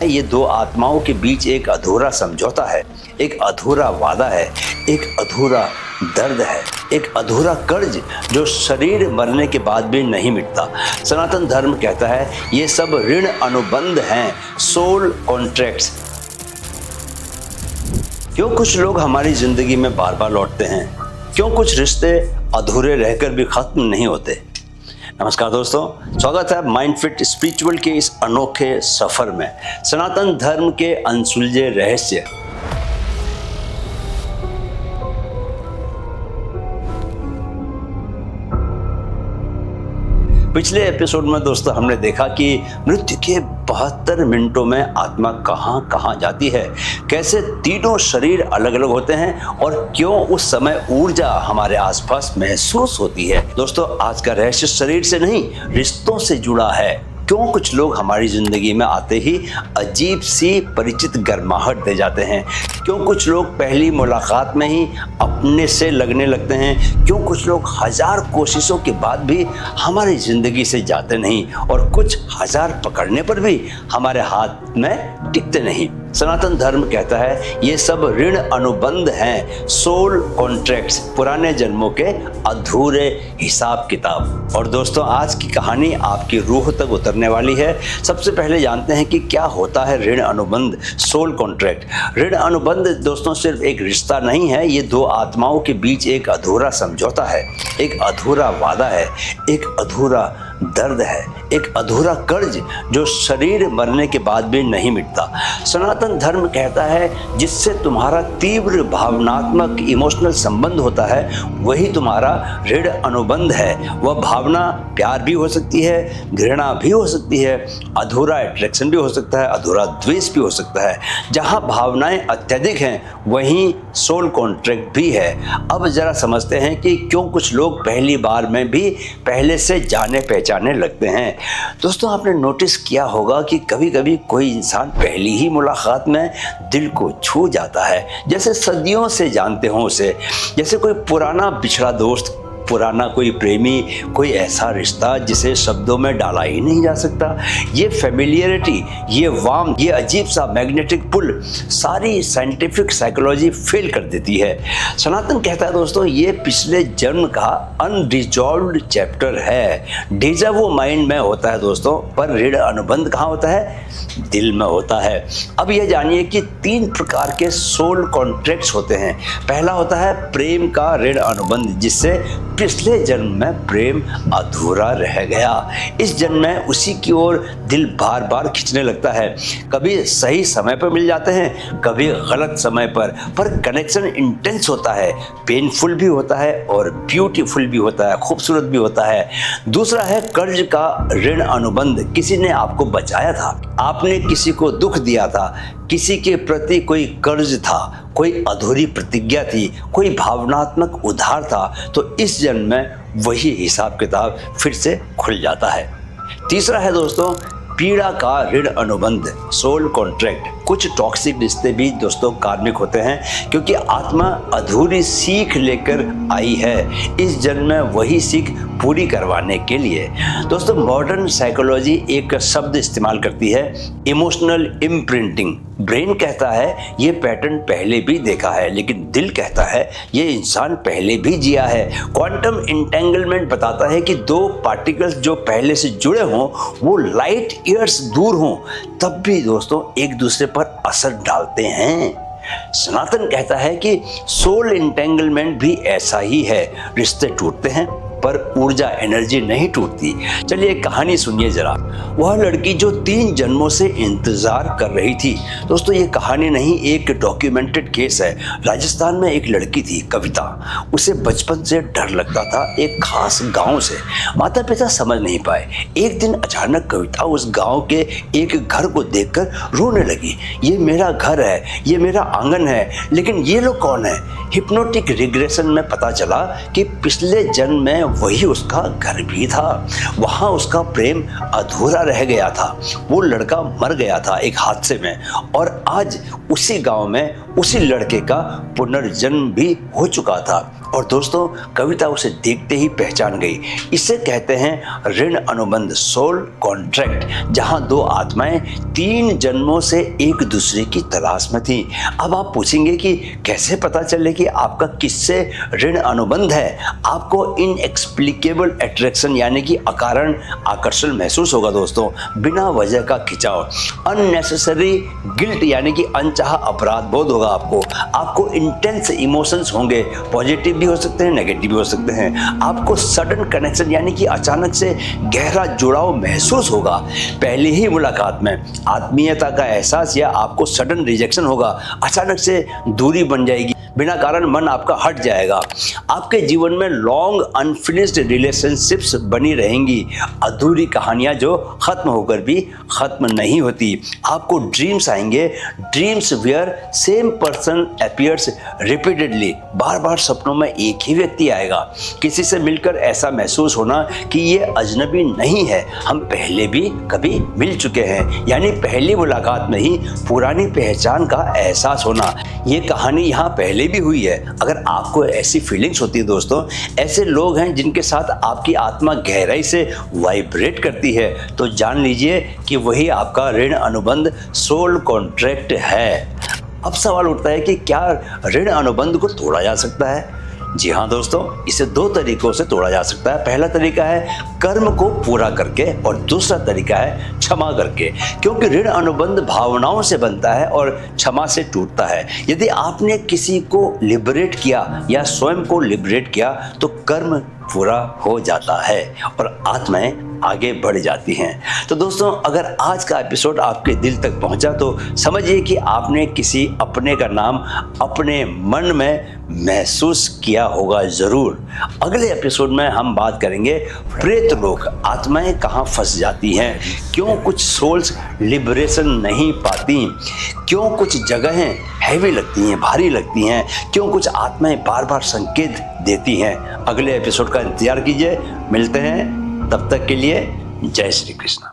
ये दो आत्माओं के बीच एक अधूरा समझौता है, एक अधूरा वादा है, एक अधूरा दर्द है, एक अधूरा कर्ज जो शरीर मरने के बाद भी नहीं मिटता। सनातन धर्म कहता है ये सब ऋण अनुबंध हैं, सोल कॉन्ट्रैक्ट्स। क्यों कुछ लोग हमारी जिंदगी में बार बार लौटते हैं? क्यों कुछ रिश्ते अधूरे रहकर भी खत्म नहीं होते? नमस्कार दोस्तों, स्वागत है माइंड फिट स्पिरिचुअल के इस अनोखे सफर में। सनातन धर्म के अनसुलझे रहस्य। पिछले एपिसोड में दोस्तों हमने देखा कि मृत्यु के 72 मिनटों में आत्मा कहाँ कहाँ जाती है, कैसे तीनों शरीर अलग अलग होते हैं और क्यों उस समय ऊर्जा हमारे आसपास महसूस होती है। दोस्तों आज का रहस्य शरीर से नहीं, रिश्तों से जुड़ा है। क्यों कुछ लोग हमारी जिंदगी में आते ही अजीब सी परिचित गर्माहट दे जाते हैं? क्यों कुछ लोग पहली मुलाकात में ही अपने से लगने लगते हैं? क्यों कुछ लोग 1000 कोशिशों के बाद भी हमारी जिंदगी से जाते नहीं और कुछ 1000 पकड़ने पर भी हमारे हाथ में टिकते नहीं? सनातन धर्म कहता है ये सब ऋण अनुबंध हैं, सोल कॉन्ट्रैक्ट्स, पुराने जन्मों के अधूरे हिसाब किताब। और दोस्तों आज की कहानी आपकी रूह तक उतरने वाली है। सबसे पहले जानते हैं कि क्या होता है ऋण अनुबंध, सोल कॉन्ट्रैक्ट। ऋण अनुबंध दोस्तों सिर्फ एक रिश्ता नहीं है, ये दो आत्माओं के बीच एक अधूरा समझौता है, एक अधूरा वादा है, एक अधूरा दर्द है, एक अधूरा कर्ज जो शरीर मरने के बाद भी नहीं मिटता। सनातन धर्म कहता है जिससे तुम्हारा तीव्र भावनात्मक इमोशनल संबंध होता है वही तुम्हारा ऋण अनुबंध है। वह भावना प्यार भी हो सकती है, घृणा भी हो सकती है, अधूरा अट्रैक्शन भी हो सकता है, अधूरा द्वेष भी हो सकता है। जहाँ भावनाएं अत्यधिक हैं वहीं सोल कॉन्ट्रैक्ट भी है। अब जरा समझते हैं कि क्यों कुछ लोग पहली बार में भी पहले से जाने पहचाने लगते हैं। दोस्तों आपने नोटिस किया होगा कि कभी कभी कोई इंसान पहली ही मुलाकात में दिल को छू जाता है, जैसे सदियों से जानते हो उसे, जैसे कोई पुराना बिछड़ा दोस्त, पुराना कोई प्रेमी, कोई ऐसा रिश्ता जिसे शब्दों में डाला ही नहीं जा सकता। ये फेमिलियरिटी, ये वार्म, ये अजीब सा मैग्नेटिक पुल सारी साइंटिफिक साइकोलॉजी फेल कर देती है। सनातन कहता है दोस्तों ये पिछले जन्म का अनरिजॉल्व्ड चैप्टर है। डेजा वो माइंड में होता है दोस्तों, पर ऋण अनुबंध कहाँ होता है? दिल में होता है। अब यह जानिए कि 3 प्रकार के सोल कॉन्ट्रैक्ट्स होते हैं। पहला होता है प्रेम का ऋण अनुबंध, जिससे पिछले जन्म में प्रेम अधूरा रह गया। इस जन्म में उसी की ओर दिल बार बार खींचने लगता है। कभी सही समय पर मिल जाते हैं, कभी गलत समय पर कनेक्शन इंटेंस होता है, पेनफुल भी होता है और ब्यूटीफुल भी होता है, खूबसूरत भी होता है। दूसरा है कर्ज का ऋण अनुबंध। किसी ने आपको बचाया था, आपने किसी को दुख दिया था, किसी के प्रति कोई कर्ज था, कोई अधूरी प्रतिज्ञा थी, कोई भावनात्मक उधार था, तो इस जन्म में वही हिसाब किताब फिर से खुल जाता है। तीसरा है दोस्तों पीड़ा का ऋण अनुबंध, सोल कॉन्ट्रैक्ट। कुछ टॉक्सिक रिश्ते भी दोस्तों कार्मिक होते हैं क्योंकि आत्मा अधूरी सीख लेकर आई है, इस जन्म में वही सीख पूरी करवाने के लिए। दोस्तों मॉडर्न साइकोलॉजी एक शब्द इस्तेमाल करती है, इमोशनल इम्प्रिंटिंग। ब्रेन कहता है ये पैटर्न पहले भी देखा है, लेकिन दिल कहता है ये इंसान पहले भी जिया है। क्वांटम इंटेंगलमेंट बताता है कि 2 पार्टिकल्स जो पहले से जुड़े हों वो लाइट ईयर्स दूर हों तब भी दोस्तों एक दूसरे पर असर डालते हैं। सनातन कहता है कि सोल इंटेंगलमेंट भी ऐसा ही है। रिश्ते टूटते हैं पर ऊर्जा एनर्जी नहीं टूटती। चलिए कहानी सुनिए जरा। वह लड़की जो 3 जन्मों से इंतजार कर रही थी। दोस्तों ये कहानी नहीं, एक डॉक्यूमेंटेड केस है। राजस्थान में एक लड़की थी कविता। उसे बचपन से डर लगता था एक खास गांव से। माता पिता समझ नहीं पाए। एक दिन अचानक कविता उस गांव के एक घर को देखकर रोने लगी। ये मेरा घर है, ये मेरा आंगन है, लेकिन ये लोग कौन है? हिप्नोटिक रिग्रेशन में पता चला कि पिछले जन्म में वही उसका घर भी था। वहाँ उसका प्रेम अधूरा रह गया था। वो लड़का मर गया था एक हादसे में, और आज उसी गांव में उसी लड़के का पुनर्जन्म भी हो चुका था। और दोस्तों, कविता उसे देखते ही पहचान गई। इसे कहते हैं ऋण अनुबंध, सोल कॉन्ट्रैक्ट, जहां दो आत्माएं 3 जन्मों से एक दूसरे की तलाश में थी। अब आप पूछेंगे कि कैसे पता चले कि आपका किससे ऋण अनुबंध है। आपको इनएक्सप्लिकेबल अट्रैक्शन यानी कि अकारण आकर्षण महसूस होगा दोस्तों, बिना वजह का खिंचाव। अननेसेसरी गिल्ट यानी कि अनचाहा अपराध बोध होगा आपको इंटेंस इमोशंस होंगे, पॉजिटिव भी हो सकते हैं, नेगेटिव भी हो सकते हैं। आपको सडन कनेक्शन यानी कि अचानक से गहरा जुड़ाव महसूस होगा। पहली ही मुलाकात में आत्मीयता का एहसास, या आपको सडन रिजेक्शन होगा, अचानक से दूरी बन जाएगी, बिना कारण मन आपका हट जाएगा। आपके जीवन में लॉन्ग अनफिनिश्ड रिलेशनशिप्स बनी रहेंगी, अधूरी कहानियां जो खत्म होकर भी खत्म नहीं होती। आपको ड्रीम्स आएंगे, dreams where same person appears repeatedly, बार बार सपनों में एक ही व्यक्ति आएगा। किसी से मिलकर ऐसा महसूस होना कि ये अजनबी नहीं है, हम पहले भी कभी मिल चुके हैं, यानी पहली मुलाकात में ही पुरानी पहचान का एहसास होना। ये कहानी यहाँ पहले भी हुई है। अगर आपको ऐसी फीलिंग्स होती है दोस्तों, ऐसे लोग हैं जिनके साथ आपकी आत्मा गहराई से वाइब्रेट करती है, तो जान लीजिए कि वही आपका ऋण अनुबंध, सोल कॉन्ट्रैक्ट है। अब सवाल उठता है कि क्या ऋण अनुबंध को तोड़ा जा सकता है? जी हाँ दोस्तों, इसे 2 तरीकों से तोड़ा जा सकता है। पहला तरीका है कर्म को पूरा करके, और दूसरा तरीका है क्षमा करके। क्योंकि ऋण अनुबंध भावनाओं से बनता है और क्षमा से टूटता है। यदि आपने किसी को लिबरेट किया या स्वयं को लिबरेट किया तो कर्म पूरा हो जाता है और आत्माएं आगे बढ़ जाती हैं। तो दोस्तों, अगर आज का एपिसोड आपके दिल तक पहुंचा तो समझिए कि आपने किसी अपने का नाम अपने मन में महसूस किया होगा ज़रूर। अगले एपिसोड में हम बात करेंगे प्रेत लोक, आत्माएं कहाँ फंस जाती हैं, क्यों कुछ सोल्स लिबरेशन नहीं पाती, क्यों कुछ जगहें हैवी लगती हैं, भारी लगती हैं, क्यों कुछ आत्माएं बार बार संकेत देती हैं। अगले एपिसोड का इंतजार कीजिए। मिलते हैं, तब तक के लिए जय श्री कृष्ण।